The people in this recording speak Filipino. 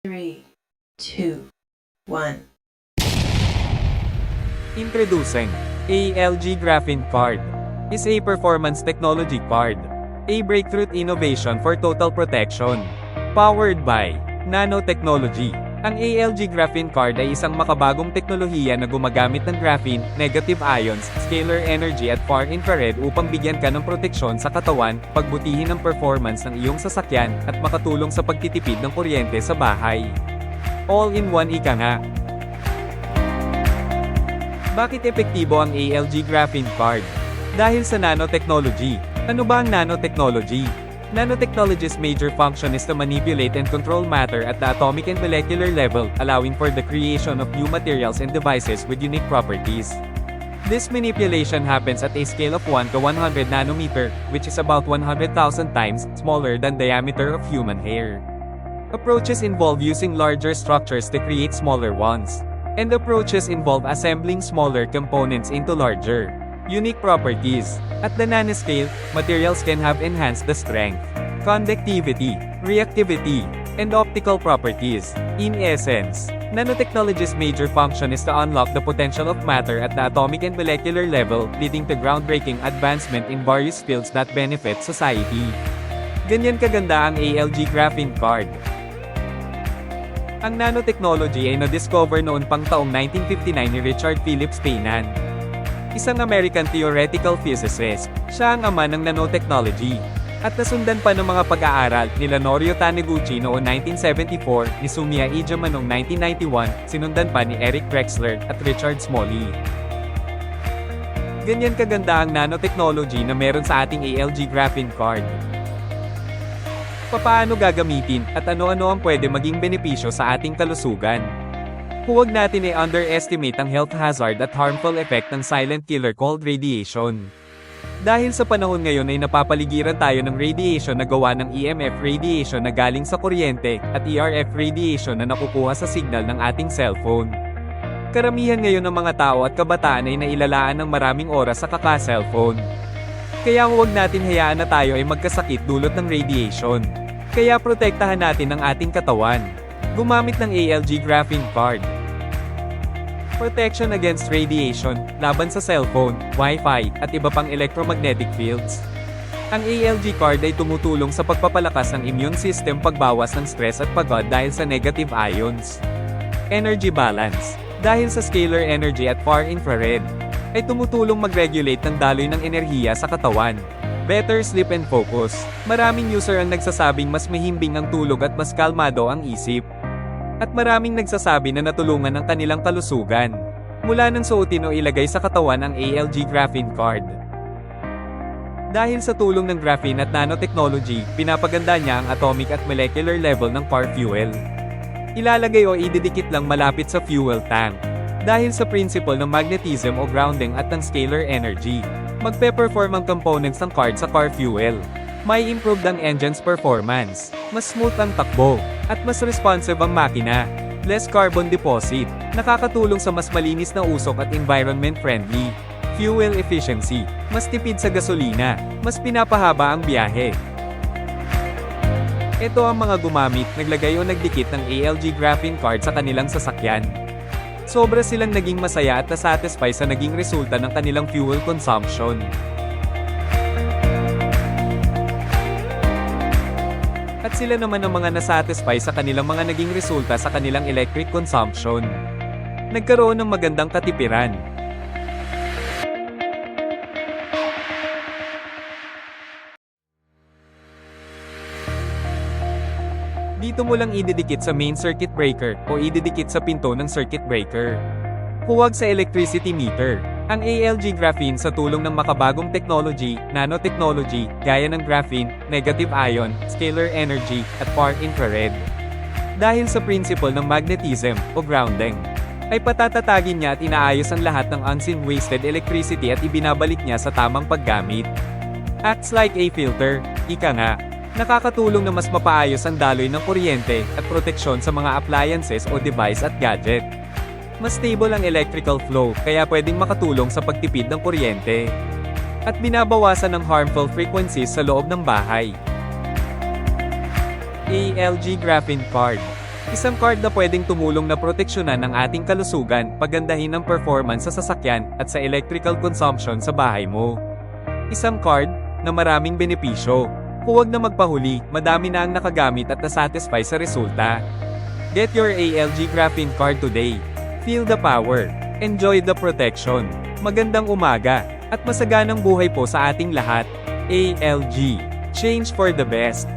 3, 2, 1. Introducing ALG Graphene Card is a performance technology card, a breakthrough innovation for total protection. Powered by nanotechnology. Ang ALG Graphene Card ay isang makabagong teknolohiya na gumagamit ng graphene, negative ions, scalar energy at far infrared upang bigyan ka ng proteksyon sa katawan, pagbutihin ang performance ng iyong sasakyan, at makatulong sa pagtitipid ng kuryente sa bahay. All-in-one ika nga. Bakit epektibo ang ALG Graphene Card? Dahil sa nanotechnology. Ano ba ang nanotechnology? Nanotechnology's major function is to manipulate and control matter at the atomic and molecular level, allowing for the creation of new materials and devices with unique properties. This manipulation happens at a scale of 1 to 100 nanometer, which is about 100,000 times smaller than diameter of human hair. Approaches involve using larger structures to create smaller ones. And approaches involve assembling smaller components into larger, unique properties. At the nanoscale, materials can have enhanced the strength, conductivity, reactivity, and optical properties. In essence, nanotechnology's major function is to unlock the potential of matter at the atomic and molecular level, leading to groundbreaking advancement in various fields that benefit society. Ganyan kaganda ang ALG Graphene Card. Ang nanotechnology ay na-discover noon pang taong 1959 ni Richard Philip Feynman, isang American theoretical physicist. Siya ang ama ng nanotechnology. At nasundan pa ng mga pag-aaral nila Norio Taniguchi noong 1974, ni Sumiya Iijima noong 1991, sinundan pa ni Eric Drexler at Richard Smalley. Ganyan kaganda ang nanotechnology na meron sa ating ALG Graphene Card. Papaano gagamitin, at ano-ano ang pwede maging benepisyo sa ating kalusugan? Huwag natin i-underestimate ang health hazard at harmful effect ng silent killer called radiation. Dahil sa panahon ngayon ay napapaligiran tayo ng radiation na gawa ng EMF radiation na galing sa kuryente, at ERF radiation na nakukuha sa signal ng ating cellphone. Karamihan ngayon ng mga tao at kabataan ay nailalaan ng maraming oras sa kaka-cellphone. Kaya huwag natin hayaan na tayo ay magkasakit dulot ng radiation. Kaya protektahan natin ang ating katawan. Gumamit ng ALG Graphene Card. Protection against radiation, laban sa cellphone, Wi-Fi, at iba pang electromagnetic fields. Ang ALG card ay tumutulong sa pagpapalakas ng immune system, pagbawas ng stress at pagod dahil sa negative ions. Energy balance. Dahil sa scalar energy at far infrared, ay tumutulong mag-regulate ng daloy ng enerhiya sa katawan. Better sleep and focus. Maraming user ang nagsasabing mas mahimbing ang tulog at mas kalmado ang isip. At maraming nagsasabi na natulungan ang kanilang kalusugan mula nang suotin o ilagay sa katawan ang ALG Graphene Card. Dahil sa tulong ng graphene at nanotechnology, pinapaganda niya ang atomic at molecular level ng car fuel. Ilalagay o ididikit lang malapit sa fuel tank. Dahil sa principle ng magnetism o grounding at ng scalar energy, magpe-perform ang components ng card sa car fuel. May improved ang engine's performance, mas smooth ang takbo, at mas responsive ang makina. Less carbon deposit, nakakatulong sa mas malinis na usok at environment-friendly. Fuel efficiency, mas tipid sa gasolina, mas pinapahaba ang biyahe. Ito ang mga gumamit, naglagay o nagdikit ng ALG Graphene Card sa kanilang sasakyan. Sobra silang naging masaya at nasatisfy sa naging resulta ng kanilang fuel consumption. At sila naman ang mga nasatisfy sa kanilang mga naging resulta sa kanilang electric consumption. Nagkaroon ng magandang katipiran. Dito mo lang ididikit sa main circuit breaker o ididikit sa pinto ng circuit breaker. Huwag sa electricity meter. Ang ALG Graphene sa tulong ng makabagong technology, nanotechnology, gaya ng graphene, negative ion, scalar energy, at far infrared. Dahil sa principle ng magnetism o grounding, ay patatatagin niya at inaayos ang lahat ng unseen wasted electricity at ibinabalik niya sa tamang paggamit. Acts like a filter, ika nga. Nakakatulong na mas mapaayos ang daloy ng kuryente at proteksyon sa mga appliances o device at gadget. Mas stable ang electrical flow, kaya pwedeng makatulong sa pagtipid ng kuryente. At binabawasan ng harmful frequencies sa loob ng bahay. ALG Graphene Card. Isang card na pwedeng tumulong na proteksyonan ang ating kalusugan, pagandahin ang performance sa sasakyan, at sa electrical consumption sa bahay mo. Isang card na maraming benepisyo. Huwag na magpahuli, madami na ang nakagamit at nasatisfy sa resulta. Get your ALG Graphene card today. Feel the power. Enjoy the protection. Magandang umaga, at masaganang buhay po sa ating lahat. ALG. Change for the best.